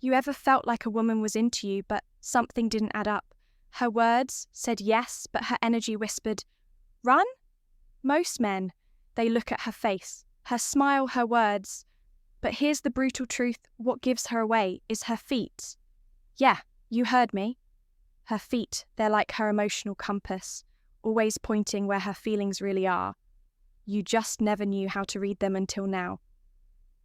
You ever felt like a woman was into you, but something didn't add up? Her words said yes, but her energy whispered, run? Most men, they look at her face, her smile, her words. But here's the brutal truth, what gives her away is her feet. Yeah, you heard me. Her feet, they're like her emotional compass, always pointing where her feelings really are. You just never knew how to read them until now.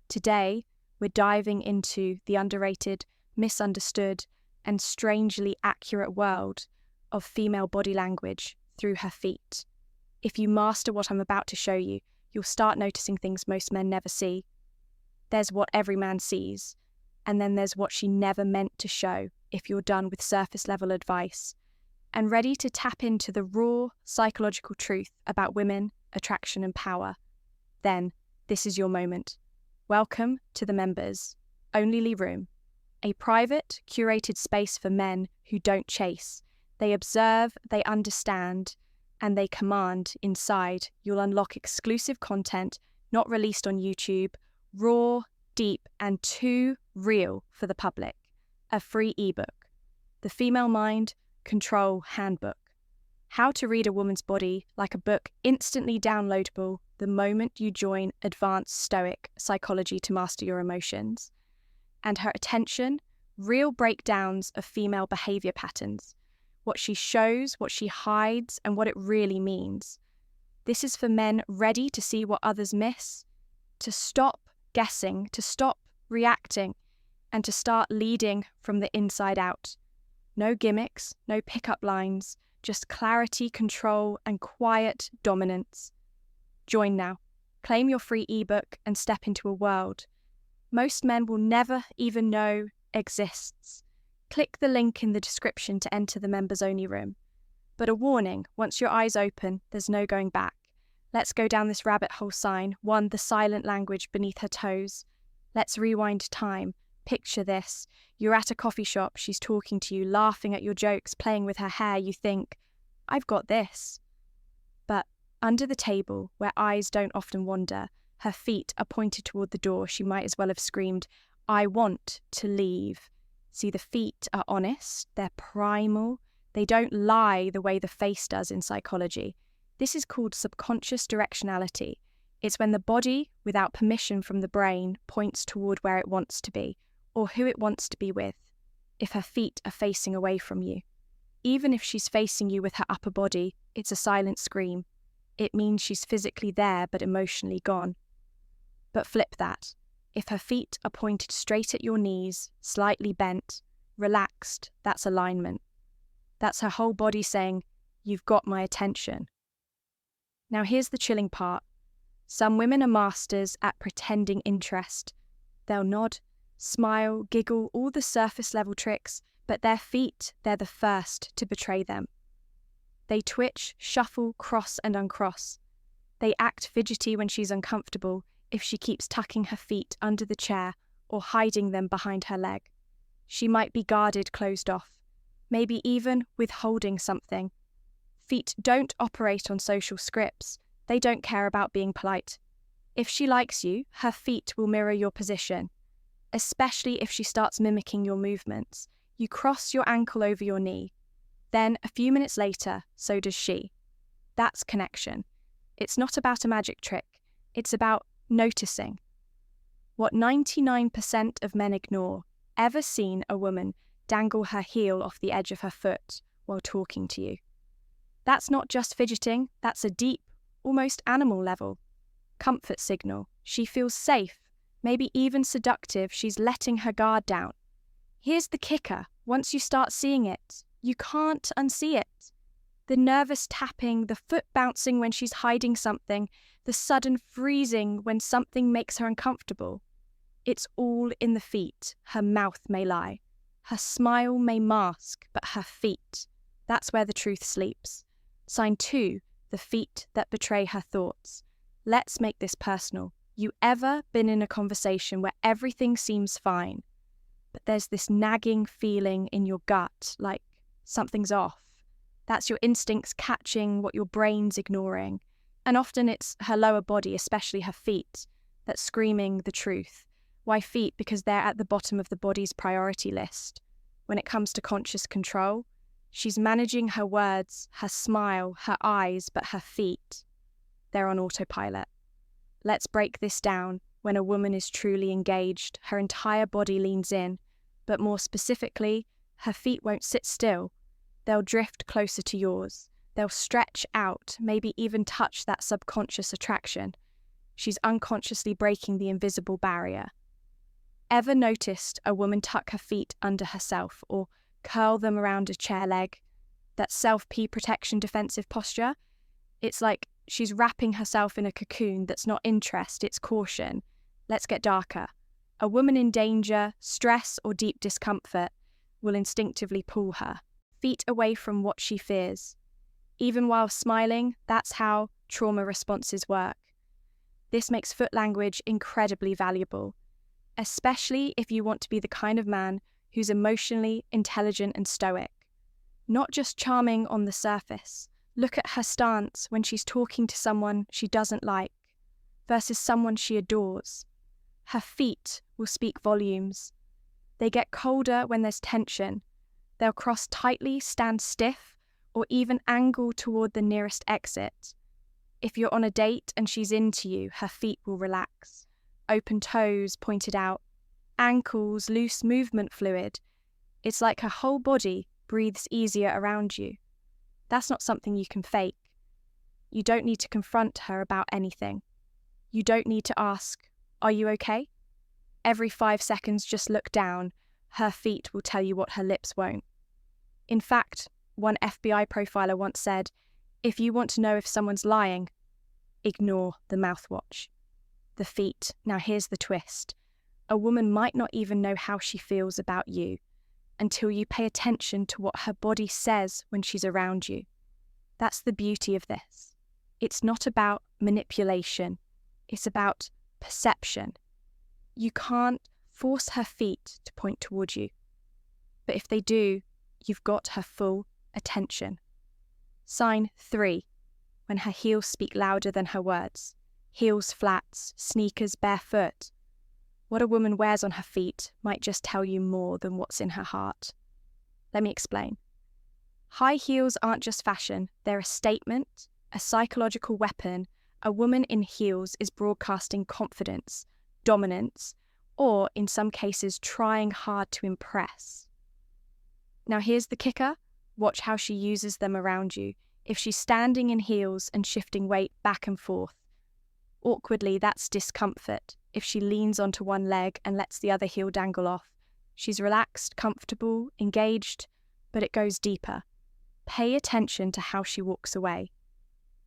Today, we're diving into the underrated, misunderstood, and strangely accurate world of female body language through her feet. If you master what I'm about to show you, you'll start noticing things most men never see. There's what every man sees, and then there's what she never meant to show if you're done with surface-level advice and ready to tap into the raw psychological truth about women, attraction, and power. Then, this is your moment. Welcome to the Members Only Room, a private, curated space for men who don't chase. They observe, they understand, and they command. Inside, you'll unlock exclusive content not released on YouTube, raw, deep, and too real for the public. A free ebook, The Female Mind Control Handbook. How to read a woman's body like a book, instantly downloadable the moment you join advanced Stoic psychology to master your emotions. And her attention, real breakdowns of female behavior patterns, what she shows, what she hides, and what it really means. This is for men ready to see what others miss, to stop guessing, to stop reacting, and to start leading from the inside out. No gimmicks, no pickup lines, just clarity, control, and quiet dominance. Join now. Claim your free ebook and step into a world most men will never even know exists. Click the link in the description to enter the members only room. But a warning, once your eyes open, there's no going back. Let's go down this rabbit hole sign, one, the silent language beneath her toes. Let's rewind time. Picture this. You're at a coffee shop, she's talking to you, laughing at your jokes, playing with her hair. You think, I've got this. But under the table, where eyes don't often wander, her feet are pointed toward the door. She might as well have screamed, I want to leave. See, the feet are honest, they're primal, they don't lie the way the face does in psychology. This is called subconscious directionality. It's when the body, without permission from the brain, points toward where it wants to be, or who it wants to be with, if her feet are facing away from you. Even if she's facing you with her upper body, it's a silent scream. It means she's physically there but emotionally gone. But flip that. If her feet are pointed straight at your knees, slightly bent, relaxed, that's alignment. That's her whole body saying, you've got my attention. Now here's the chilling part. Some women are masters at pretending interest. They'll nod, smile, giggle, all the surface level tricks, but their feet, they're the first to betray them. They twitch, shuffle, cross and uncross. They act fidgety when she's uncomfortable, if she keeps tucking her feet under the chair or hiding them behind her leg. She might be guarded, closed off, maybe even withholding something. Feet don't operate on social scripts. They don't care about being polite. If she likes you, her feet will mirror your position, especially if she starts mimicking your movements. You cross your ankle over your knee. Then, a few minutes later, so does she. That's connection. It's not about a magic trick. It's about noticing. What 99% of men ignore, ever seen a woman dangle her heel off the edge of her foot while talking to you? That's not just fidgeting, that's a deep, almost animal level comfort signal. She feels safe, maybe even seductive. She's letting her guard down. Here's the kicker. Once you start seeing it, you can't unsee it. The nervous tapping, the foot bouncing when she's hiding something, the sudden freezing when something makes her uncomfortable. It's all in the feet. Her mouth may lie. Her smile may mask, but her feet, that's where the truth sleeps. Sign 2, the feet that betray her thoughts. Let's make this personal. You ever been in a conversation where everything seems fine, but there's this nagging feeling in your gut, like something's off? That's your instincts catching what your brain's ignoring. And often it's her lower body, especially her feet, that's screaming the truth. Why feet? Because they're at the bottom of the body's priority list. When it comes to conscious control, she's managing her words, her smile, her eyes, but her feet, they're on autopilot. Let's break this down. When a woman is truly engaged, her entire body leans in, but more specifically, her feet won't sit still. They'll drift closer to yours. They'll stretch out, maybe even touch that subconscious attraction. She's unconsciously breaking the invisible barrier. Ever noticed a woman tuck her feet under herself or curl them around a chair leg? That self-pee protection defensive posture? It's like she's wrapping herself in a cocoon that's not interest, it's caution. Let's get darker. A woman in danger, stress, or deep discomfort will instinctively pull her feet away from what she fears. Even while smiling, that's how trauma responses work. This makes foot language incredibly valuable, especially if you want to be the kind of man who's emotionally intelligent and stoic. Not just charming on the surface. Look at her stance when she's talking to someone she doesn't like versus someone she adores. Her feet will speak volumes. They get colder when there's tension. They'll cross tightly, stand stiff, or even angle toward the nearest exit. If you're on a date and she's into you, her feet will relax. Open toes pointed out, ankles, loose movement fluid. It's like her whole body breathes easier around you. That's not something you can fake. You don't need to confront her about anything. You don't need to ask, "Are you okay?" Every 5 seconds, just look down. Her feet will tell you what her lips won't. In fact, one FBI profiler once said, if you want to know if someone's lying, ignore the mouthwash. The feet. Now here's the twist. A woman might not even know how she feels about you until you pay attention to what her body says when she's around you. That's the beauty of this. It's not about manipulation. It's about perception. You can't force her feet to point toward you. But if they do, you've got her full attention. Sign 3. When her heels speak louder than her words. Heels, flats, sneakers, barefoot. What a woman wears on her feet might just tell you more than what's in her heart. Let me explain. High heels aren't just fashion, they're a statement, a psychological weapon. A woman in heels is broadcasting confidence, dominance, or in some cases trying hard to impress. Now here's the kicker. Watch how she uses them around you. If she's standing in heels and shifting weight back and forth, awkwardly, that's discomfort. If she leans onto one leg and lets the other heel dangle off, she's relaxed, comfortable, engaged, but it goes deeper. Pay attention to how she walks away.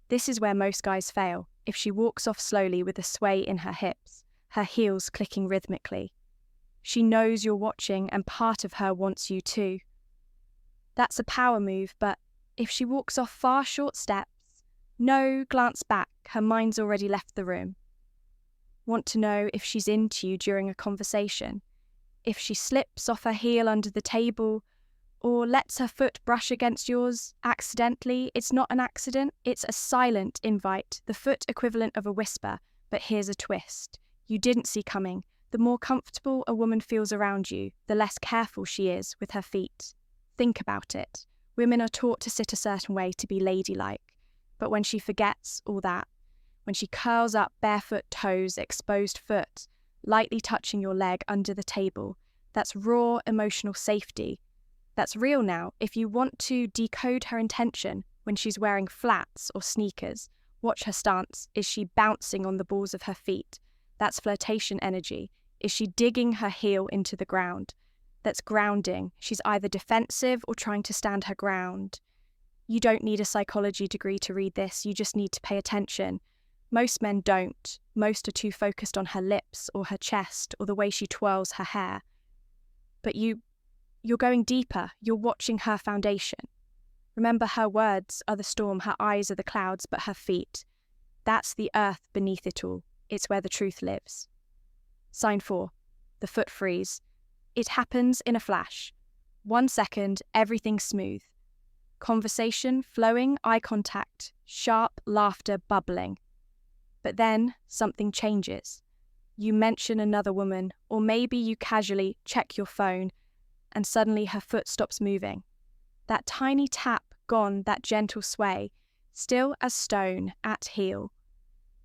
This is where most guys fail. If she walks off slowly with a sway in her hips, her heels clicking rhythmically, she knows you're watching and part of her wants you too. That's a power move, but if she walks off far short steps, no glance back, her mind's already left the room. Want to know if she's into you during a conversation? If she slips off her heel under the table or lets her foot brush against yours accidentally, it's not an accident, it's a silent invite, the foot equivalent of a whisper. But here's a twist. You didn't see coming. The more comfortable a woman feels around you, the less careful she is with her feet. Think about it. Women are taught to sit a certain way to be ladylike. But when she forgets all that, when she curls up barefoot toes, exposed foot, lightly touching your leg under the table, that's raw emotional safety. That's real now. If you want to decode her intention when she's wearing flats or sneakers, watch her stance. Is she bouncing on the balls of her feet? That's flirtation energy. Is she digging her heel into the ground? That's grounding. She's either defensive or trying to stand her ground. You don't need a psychology degree to read this. You just need to pay attention. Most men don't. Most are too focused on her lips or her chest or the way she twirls her hair. But you're going deeper. You're watching her foundation. Remember, her words are the storm, her eyes are the clouds, but her feet, that's the earth beneath it all. It's where the truth lives. Sign 4. The foot freeze. It happens in a flash. 1 second, everything's smooth. Conversation flowing, eye contact, sharp laughter bubbling. But then something changes. you mention another woman, or maybe you casually check your phone and suddenly her foot stops moving. That tiny tap gone, that gentle sway, still as stone at heel,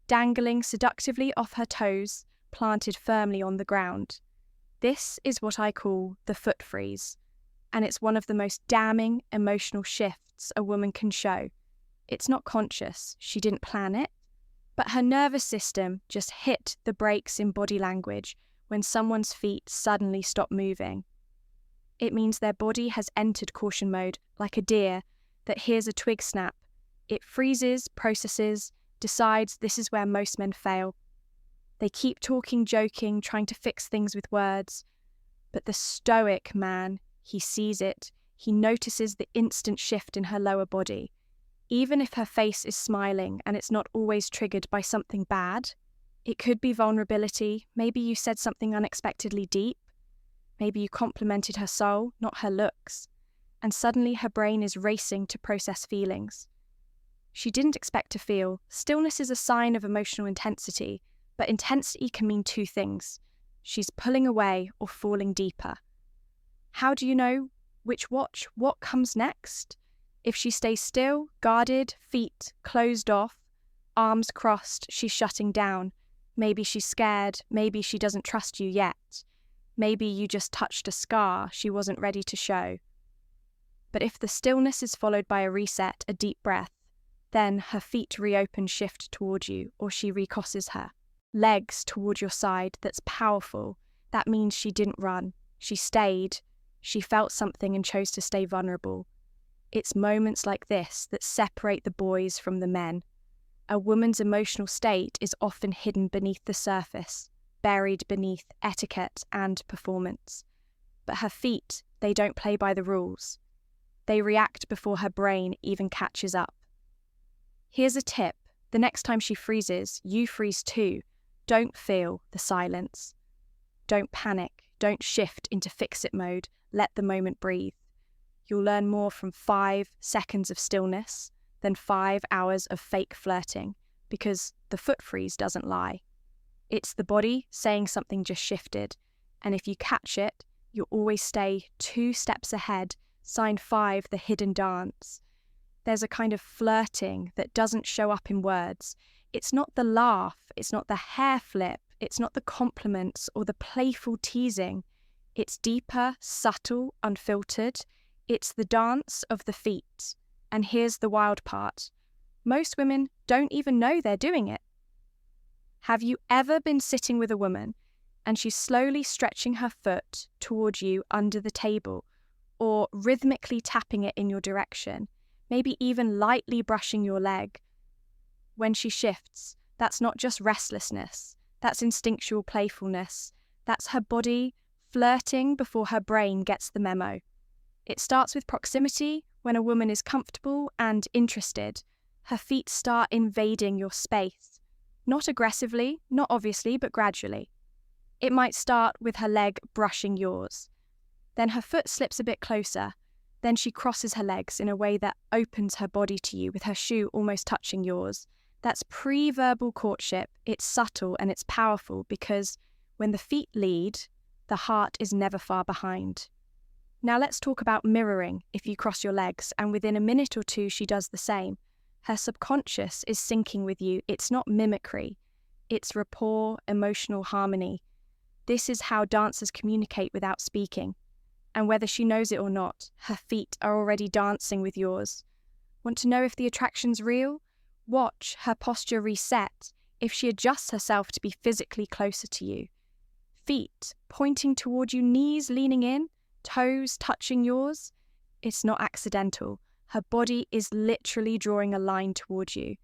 dangling seductively off her toes, planted firmly on the ground. This is what I call the foot freeze, and it's one of the most damning emotional shifts a woman can show. It's not conscious, she didn't plan it, but her nervous system just hit the brakes in body language when someone's feet suddenly stop moving. It means their body has entered caution mode, like a deer that hears a twig snap. It freezes, processes, decides this is where most men fail. They keep talking, joking, trying to fix things with words. But the Stoic man, he sees it. He notices the instant shift in her lower body. Even if her face is smiling and it's not always triggered by something bad, it could be vulnerability. Maybe you said something unexpectedly deep. Maybe you complimented her soul, not her looks. And suddenly her brain is racing to process feelings she didn't expect to feel. Stillness is a sign of emotional intensity, but intensity can mean two things. She's pulling away or falling deeper. How do you know which watch? What comes next? If she stays still, guarded, feet closed off, arms crossed, she's shutting down. Maybe she's scared. Maybe she doesn't trust you yet. Maybe you just touched a scar she wasn't ready to show. But if the stillness is followed by a reset, a deep breath, then her feet reopen, shift toward you, or she recrosses her legs toward your side. That's powerful. That means she didn't run. She stayed. She felt something and chose to stay vulnerable. It's moments like this that separate the boys from the men. A woman's emotional state is often hidden beneath the surface, buried beneath etiquette and performance. But her feet, they don't play by the rules. They react before her brain even catches up. Here's a tip. The next time she freezes, you freeze too. Don't feel the silence. Don't panic. Don't shift into fix-it mode. Let the moment breathe. You'll learn more from 5 seconds of stillness than 5 hours of fake flirting, because the foot freeze doesn't lie. It's the body saying something just shifted, and if you catch it, you'll always stay 2 steps ahead. Sign 5, the hidden dance. There's a kind of flirting that doesn't show up in words. It's not the laugh, it's not the hair flip, it's not the compliments or the playful teasing. It's deeper, subtle, unfiltered. It's the dance of the feet. And here's the wild part. Most women don't even know they're doing it. Have you ever been sitting with a woman and she's slowly stretching her foot toward you under the table, or rhythmically tapping it in your direction, maybe even lightly brushing your leg? When she shifts, that's not just restlessness, that's instinctual playfulness. That's her body flirting before her brain gets the memo. It starts with proximity. When a woman is comfortable and interested, her feet start invading your space. Not aggressively, not obviously, but gradually. It might start with her leg brushing yours. Then her foot slips a bit closer. Then she crosses her legs in a way that opens her body to you, with her shoe almost touching yours. That's pre-verbal courtship. It's subtle and it's powerful, because when the feet lead, the heart is never far behind. Now let's talk about mirroring. If you cross your legs and within a minute or two she does the same, her subconscious is syncing with you. It's not mimicry. It's rapport, emotional harmony. This is how dancers communicate without speaking. And whether she knows it or not, her feet are already dancing with yours. Want to know if the attraction's real? Watch her posture reset if she adjusts herself to be physically closer to you. Feet pointing toward you, knees leaning in, toes touching yours. It's not accidental. Her body is literally drawing a line toward you.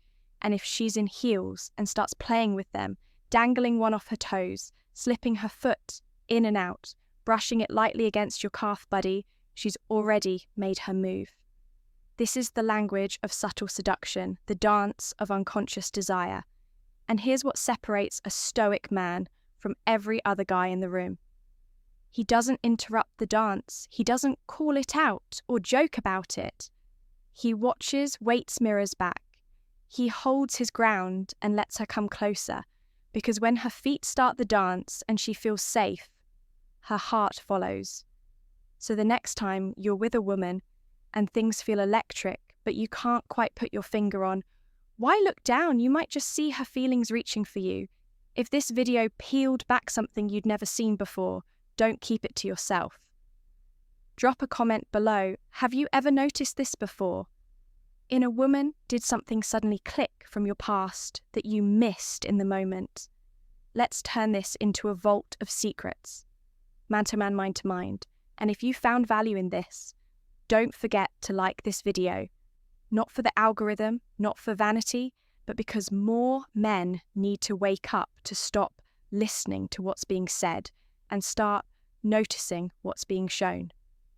And if she's in heels and starts playing with them, dangling one off her toes, slipping her foot in and out, brushing it lightly against your calf buddy, she's already made her move. This is the language of subtle seduction, the dance of unconscious desire. And here's what separates a stoic man from every other guy in the room. He doesn't interrupt the dance. He doesn't call it out or joke about it. He watches, waits, mirrors back. He holds his ground and lets her come closer, Because when her feet start the dance and she feels safe, her heart follows. So the next time you're with a woman and things feel electric, but you can't quite put your finger on, why look down? You might just see her feelings reaching for you. If this video peeled back something you'd never seen before, don't keep it to yourself. Drop a comment below. Have you ever noticed this before? In a woman, did something suddenly click from your past that you missed in the moment? Let's turn this into a vault of secrets. Man to man, mind to mind. And if you found value in this, don't forget to like this video. Not for the algorithm, not for vanity, but because more men need to wake up to stop listening to what's being said and start noticing what's being shown.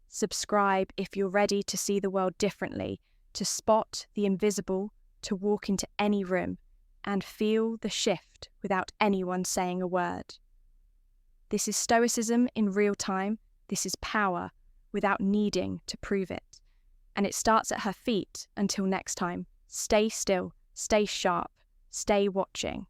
Subscribe if you're ready to see the world differently, to spot the invisible, to walk into any room and feel the shift without anyone saying a word. This is Stoicism in real time. This is power without needing to prove it. And it starts at her feet. Until next time, stay still, stay sharp, stay watching.